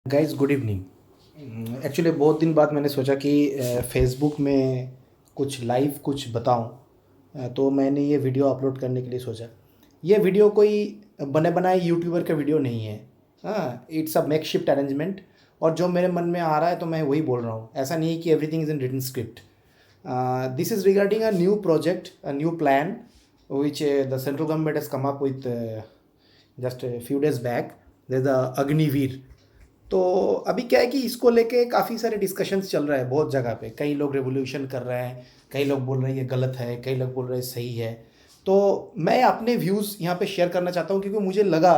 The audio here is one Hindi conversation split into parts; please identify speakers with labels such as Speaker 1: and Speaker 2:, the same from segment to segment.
Speaker 1: Guys good evening. एक्चुअली बहुत दिन बाद मैंने सोचा कि फेसबुक में कुछ लाइव कुछ बताऊं। तो मैंने ये वीडियो अपलोड करने के लिए सोचा। ये वीडियो कोई बने बनाए यूट्यूबर का वीडियो नहीं है। हाँ, इट्स अ मेकशिफ्ट अरेंजमेंट। और जो मेरे मन में आ रहा है तो मैं वही बोल रहा हूँ। ऐसा नहीं है कि everything is in written script. This is regarding a new project, a new plan which the central government has come up with just a few days back. There's the Agniveer. तो अभी क्या है कि इसको लेके काफ़ी सारे डिस्कशंस चल रहा है बहुत जगह पे। कई लोग रेवोल्यूशन कर रहे हैं, कई लोग बोल रहे हैं ये गलत है, कई लोग बोल रहे हैं सही है। तो मैं अपने व्यूज़ यहाँ पे शेयर करना चाहता हूँ क्योंकि मुझे लगा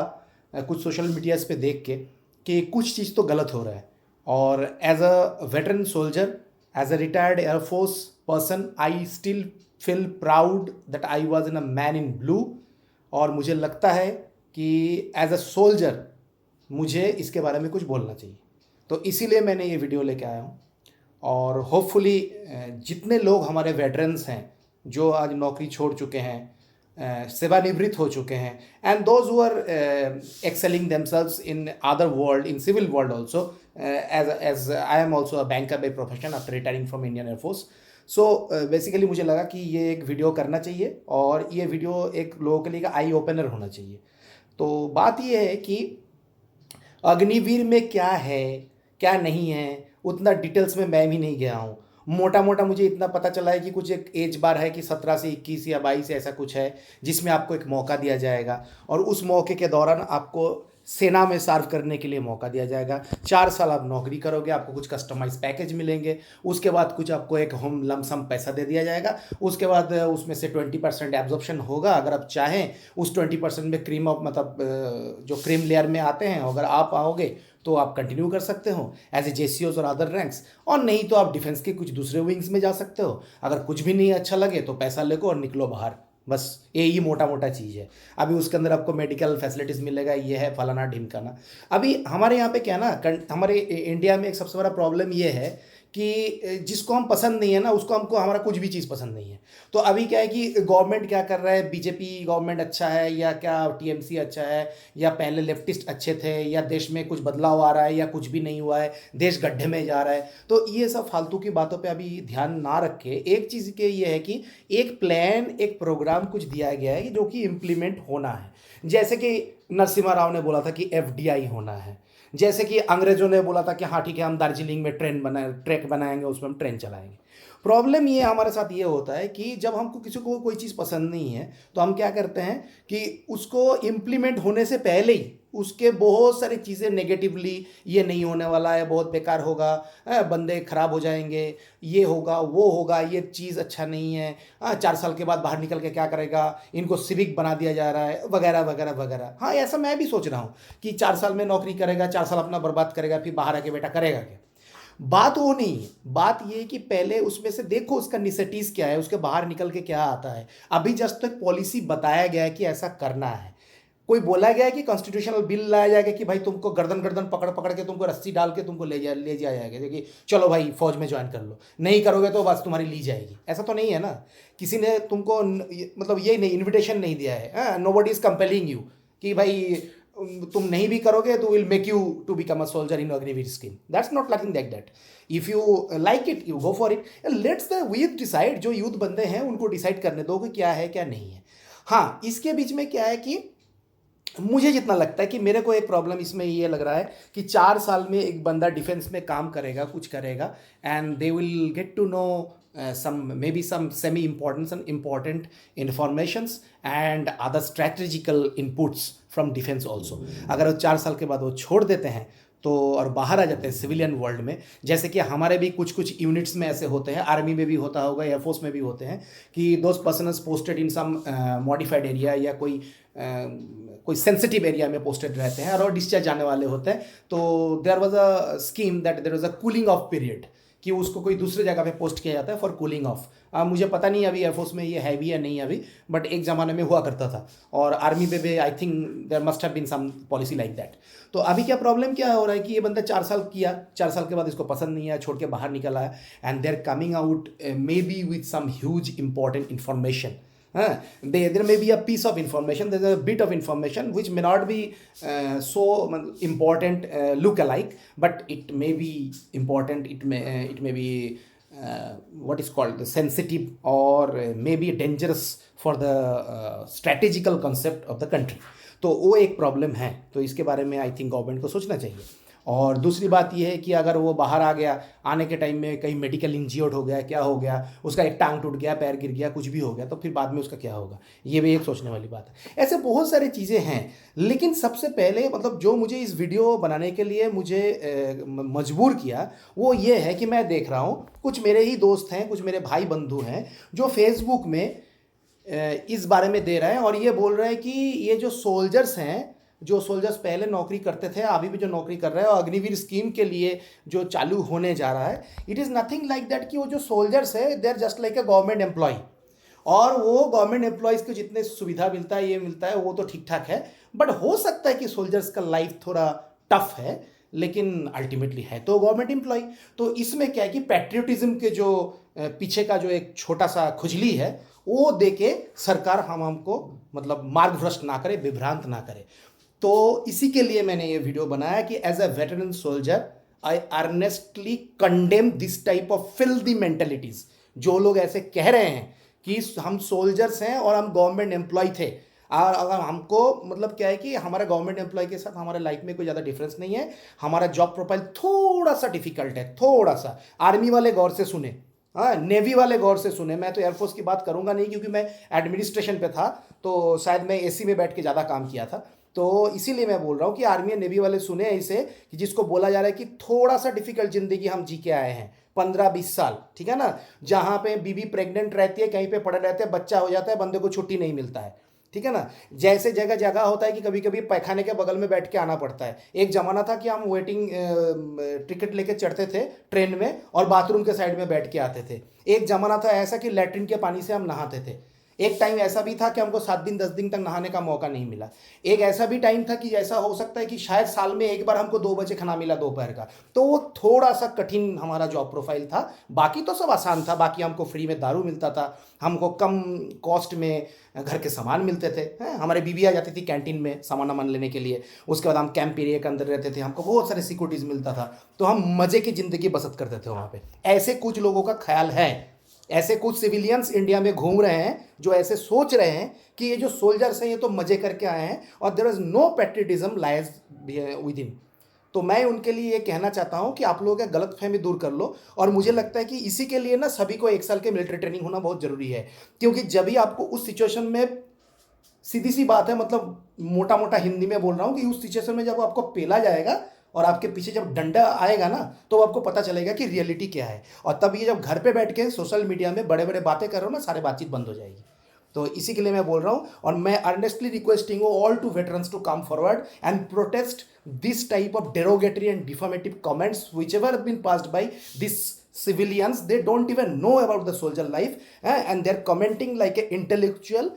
Speaker 1: कुछ सोशल मीडियाज़ पे देख के कि कुछ चीज़ तो गलत हो रहा है। और as a veteran soldier, as a retired air force person, I still feel proud that I was in a man in blue. और मुझे लगता है कि एज अ सोल्जर मुझे इसके बारे में कुछ बोलना चाहिए। तो इसीलिए मैंने ये वीडियो लेके आया हूँ। और होपफुली जितने लोग हमारे वेटरन्स हैं जो आज नौकरी छोड़ चुके हैं, सेवानिवृत्त हो चुके हैं, and those who are excelling themselves in other world, in civil world also, as I am also a banker by profession after retiring from Indian air force. So basically मुझे लगा कि ये एक वीडियो करना चाहिए और ये वीडियो एक लोगों के लिए आई ओपनर होना चाहिए। तो बात ये है कि अग्निवीर में क्या है क्या नहीं है उतना डिटेल्स में मैं भी नहीं गया हूँ। मोटा मोटा मुझे इतना पता चला है कि कुछ एक एज बार है कि 17 से 21 या 22 ऐसा कुछ है, जिसमें आपको एक मौका दिया जाएगा और उस मौके के दौरान आपको सेना में सर्व करने के लिए मौका दिया जाएगा। 4 साल आप नौकरी करोगे, आपको कुछ कस्टमाइज पैकेज मिलेंगे। उसके बाद कुछ आपको एक होम लमसम पैसा दे दिया जाएगा। उसके बाद उसमें से 20% एब्जॉर्प्शन होगा। अगर आप चाहें उस 20% में क्रीम ऑफ मतलब जो क्रीम लेयर में आते हैं, अगर आप आओगे तो आप कंटिन्यू कर सकते हो एज ए जेसीओज और अदर रैंक्स। और नहीं तो आप डिफेंस के कुछ दूसरे विंग्स में जा सकते हो। अगर कुछ भी नहीं अच्छा लगे तो पैसा लेको और निकलो बाहर। बस यही मोटा मोटा चीज़ है। अभी उसके अंदर आपको मेडिकल फैसिलिटीज़ मिलेगा, ये है फलाना ढिमकाना। अभी हमारे यहाँ पे क्या ना, हमारे इंडिया में एक सबसे बड़ा प्रॉब्लम ये है कि जिसको हम पसंद नहीं है ना उसको हमको हमारा कुछ भी चीज़ पसंद नहीं है। तो अभी क्या है कि गवर्नमेंट क्या कर रहा है, बीजेपी गवर्नमेंट अच्छा है या क्या टीएमसी अच्छा है, या पहले लेफ्टिस्ट अच्छे थे, या देश में कुछ बदलाव आ रहा है या कुछ भी नहीं हुआ है, देश गड्ढे में जा रहा है। तो ये सब फालतू की बातों पे अभी ध्यान ना रख के एक चीज़ के ये है कि एक प्लान, एक प्रोग्राम कुछ दिया गया है जो कि इम्प्लीमेंट होना है। जैसे कि नरसिम्हा राव ने बोला था कि एफडीआई होना है। जैसे कि अंग्रेजों ने बोला था कि हाँ ठीक है, हम दार्जिलिंग में ट्रैक बनाएंगे, उसमें हम ट्रेन चलाएंगे। प्रॉब्लम ये हमारे साथ ये होता है कि जब हमको किसी को कोई चीज़ पसंद नहीं है तो हम क्या करते हैं कि उसको इम्प्लीमेंट होने से पहले ही उसके बहुत सारी चीज़ें नेगेटिवली, ये नहीं होने वाला है, बहुत बेकार होगा, बंदे खराब हो जाएंगे, ये होगा वो होगा, ये चीज़ अच्छा नहीं है, 4 साल के बाद बाहर निकल के क्या करेगा, इनको सिविक बना दिया जा रहा है, वगैरह वगैरह वगैरह। हाँ, ऐसा मैं भी सोच रहा हूँ कि 4 साल में नौकरी करेगा, 4 साल अपना बर्बाद करेगा, फिर बाहर आके बेटा करेगा क्या। बात वो नहीं है। बात ये है कि पहले उसमें से देखो उसका निसेटीज क्या है, उसके बाहर निकल के क्या आता है। अभी जस्ट तक पॉलिसी बताया गया है कि ऐसा करना है। कोई बोला गया है कि कॉन्स्टिट्यूशनल बिल लाया जाएगा कि भाई तुमको गर्दन गर्दन पकड़ पकड़ के तुमको रस्सी डाल के तुमको ले जाया जाएगा, देखिए चलो भाई फौज में ज्वाइन कर लो, नहीं करोगे तो बस तुम्हारी ली जाएगी। ऐसा तो नहीं है ना। किसी ने तुमको मतलब ये नहीं, इन्विटेशन नहीं दिया है। Nobody is compelling you कि भाई तुम नहीं भी करोगे तो will make you to become a soldier in Agniveer scheme. That's not nothing like that. If you like it you go for it. Let's the youth decide. जो यूथ बंदे हैं उनको डिसाइड करने दो कि क्या है क्या नहीं है। हाँ, इसके बीच में क्या है कि मुझे जितना लगता है कि मेरे को एक प्रॉब्लम इसमें ये लग रहा है कि 4 साल में एक बंदा डिफेंस में काम करेगा, कुछ करेगा, and they will get to know some maybe some semi important and important informations and other strategical inputs from defense also। अगर वो 4 साल के बाद वो छोड़ देते हैं तो और बाहर आ जाते हैं सिविलियन वर्ल्ड में, जैसे कि हमारे भी कुछ कुछ यूनिट्स में ऐसे होते हैं, आर्मी में भी होता होगा, एयरफोर्स में भी होते हैं कि those person posted in some modified area या कोई सेंसिटिव एरिया में पोस्टेड रहते हैं और डिस्चार्ज जाने वाले होते हैं। तो there was a scheme that there was a cooling off period कि उसको कोई दूसरे जगह पे पोस्ट किया जाता है फॉर कूलिंग ऑफ। मुझे पता नहीं अभी एयरफोर्स में ये है भी या नहीं अभी, बट एक ज़माने में हुआ करता था। और आर्मी पे भी I think there must have been some policy like that. तो अभी क्या प्रॉब्लम क्या हो रहा है कि ये बंदा 4 साल किया, 4 साल के बाद इसको पसंद नहीं आया, छोड़ के बाहर निकल आया, and they are coming out may be with some huge important information There may be a piece of information, there's a bit of information which may not be so important look alike, but it may be important, it may be what is called the sensitive, or maybe dangerous for the strategical concept of the country. तो वो एक प्रॉब्लम है, तो इसके बारे में आई थिंक गवर्नमेंट को सोचना चाहिए। और दूसरी बात यह है कि अगर वो बाहर आ गया, आने के टाइम में कहीं मेडिकल इंज्योर्ड हो गया, क्या हो गया, उसका एक टांग टूट गया, पैर गिर गया, कुछ भी हो गया, तो फिर बाद में उसका क्या होगा, ये भी एक सोचने वाली बात है। ऐसे बहुत सारी चीज़ें हैं, लेकिन सबसे पहले मतलब जो मुझे इस वीडियो बनाने के लिए मुझे मजबूर किया वो ये है कि मैं देख रहा हूँ कुछ मेरे ही दोस्त हैं, कुछ मेरे भाई बंधु हैं जो फेसबुक में इस बारे में दे रहे हैं और ये बोल रहे हैं कि ये जो सोल्जर्स हैं, जो सोल्जर्स पहले नौकरी करते थे, अभी भी जो नौकरी कर रहे हैं, और अग्निवीर स्कीम के लिए जो चालू होने जा रहा है, it is nothing like that कि वो जो सोल्जर्स है they are just like a government employ, और वो गवर्नमेंट एम्प्लॉयज़ को जितने सुविधा मिलता है, ये मिलता है, वो तो ठीक ठाक है, बट हो सकता है कि सोल्जर्स का लाइफ थोड़ा टफ है, लेकिन अल्टीमेटली है तो गवर्नमेंट एम्प्लॉय। तो इसमें क्या है कि पैट्रियोटिज्म के जो पीछे का जो एक छोटा सा खुजली है वो दे के सरकार हमको मतलब मार्गभ्रष्ट ना करे, विभ्रांत ना करे। तो इसी के लिए मैंने ये वीडियो बनाया कि as a veteran soldier I earnestly condemn this type of filthy mentalities. जो लोग ऐसे कह रहे हैं कि हम सोल्जर्स हैं और हम गवर्नमेंट एम्प्लॉय थे, और अगर हमको मतलब क्या है कि हमारा गवर्नमेंट एम्प्लॉय के साथ हमारे लाइफ में कोई ज़्यादा डिफरेंस नहीं है, हमारा जॉब प्रोफाइल थोड़ा सा डिफिकल्ट है, थोड़ा सा। आर्मी वाले गौर से सुने, हाँ, नेवी वाले गौर से सुने। मैं तो एयरफोर्स की बात करूंगा नहीं, क्योंकि मैं एडमिनिस्ट्रेशन पे था, तो शायद मैं एसी में बैठ के ज़्यादा काम किया था, तो इसीलिए मैं बोल रहा हूँ कि आर्मी और नेवी वाले सुने इसे, कि जिसको बोला जा रहा है कि थोड़ा सा डिफिकल्ट ज़िंदगी हम जी के आए हैं 15-20 साल, ठीक है ना, जहाँ पे बीवी प्रेग्नेंट रहती है, कहीं पे पड़े रहते हैं, बच्चा हो जाता है, बंदे को छुट्टी नहीं मिलता है, ठीक है ना। जैसे जगह जगह होता है कि कभी कभी पैखाने के बगल में बैठ के आना पड़ता है। एक ज़माना था कि हम वेटिंग टिकट लेके चढ़ते थे ट्रेन में और बाथरूम के साइड में बैठ के आते थे। एक ज़माना था ऐसा कि लैट्रिन के पानी से हम नहाते थे। एक टाइम ऐसा भी था कि हमको 7 दिन 10 दिन तक नहाने का मौका नहीं मिला। एक ऐसा भी टाइम था कि ऐसा हो सकता है कि शायद साल में एक बार हमको 2 बजे खाना मिला दोपहर का। तो वो थोड़ा सा कठिन हमारा जॉब प्रोफाइल था, बाकी तो सब आसान था। बाकी हमको फ्री में दारू मिलता था, हमको कम कॉस्ट में घर के सामान मिलते थे, हैं, हमारे बीवी आ जाती थी कैंटीन में सामान वामान लेने के लिए। उसके बाद हम कैंप एरिया के अंदर रहते थे, हमको बहुत सारे सिक्योरिटीज़ मिलता था, तो हम मज़े की ज़िंदगी बसर करते थे वहाँ पे। ऐसे कुछ लोगों का ख्याल है, ऐसे कुछ सिविलियंस इंडिया में घूम रहे हैं जो ऐसे सोच रहे हैं कि ये जो सोल्जर्स हैं ये तो मज़े करके आए हैं और there is no patriotism lies within. तो मैं उनके लिए ये कहना चाहता हूँ कि आप लोगों का गलतफहमी दूर कर लो। और मुझे लगता है कि इसी के लिए ना सभी को 1 साल के मिलिट्री ट्रेनिंग होना बहुत ज़रूरी है, क्योंकि जब भी आपको उस सिचुएशन में, सीधी सी बात है, मतलब मोटा मोटा हिंदी में बोल रहा हूँ, कि उस सिचुएशन में जब आपको पेला जाएगा और आपके पीछे जब डंडा आएगा ना, तो आपको पता चलेगा कि रियलिटी क्या है। और तब ये जब घर पे बैठ के सोशल मीडिया में बड़े बड़े बातें कर रहे हो ना, सारे बातचीत बंद हो जाएगी। तो इसी के लिए मैं बोल रहा हूँ, और मैं earnestly requesting all to veterans to come forward and protest this type of derogatory and defamatory comments which ever have been passed by this civilians. They don't even know about the soldier life, and they're commenting like an intellectual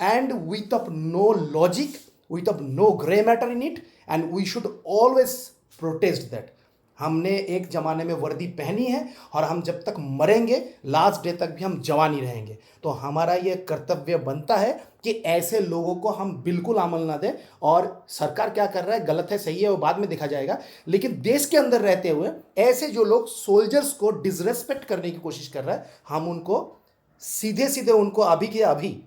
Speaker 1: and with of no logic, with of no gray matter in it, and we should always protest that. हमने एक ज़माने में वर्दी पहनी है और हम जब तक मरेंगे, लास्ट डे तक भी हम जवान ही रहेंगे। तो हमारा ये कर्तव्य बनता है कि ऐसे लोगों को हम बिल्कुल अमल ना दें। और सरकार क्या कर रहा है, गलत है सही है, वो बाद में देखा जाएगा, लेकिन देश के अंदर रहते हुए ऐसे जो लोग सोल्जर्स को डिसरेस्पेक्ट करने की कोशिश कर रहा है, हम उनको सीधे सीधे उनको अभी के अभी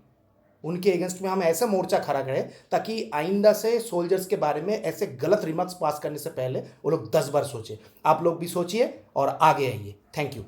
Speaker 1: उनके अगेंस्ट में हम ऐसा मोर्चा खड़ा करें ताकि आइंदा से सोल्जर्स के बारे में ऐसे गलत रिमार्क्स पास करने से पहले वो लोग 10 बार सोचे। आप लोग भी सोचिए और आगे आइए। Thank you.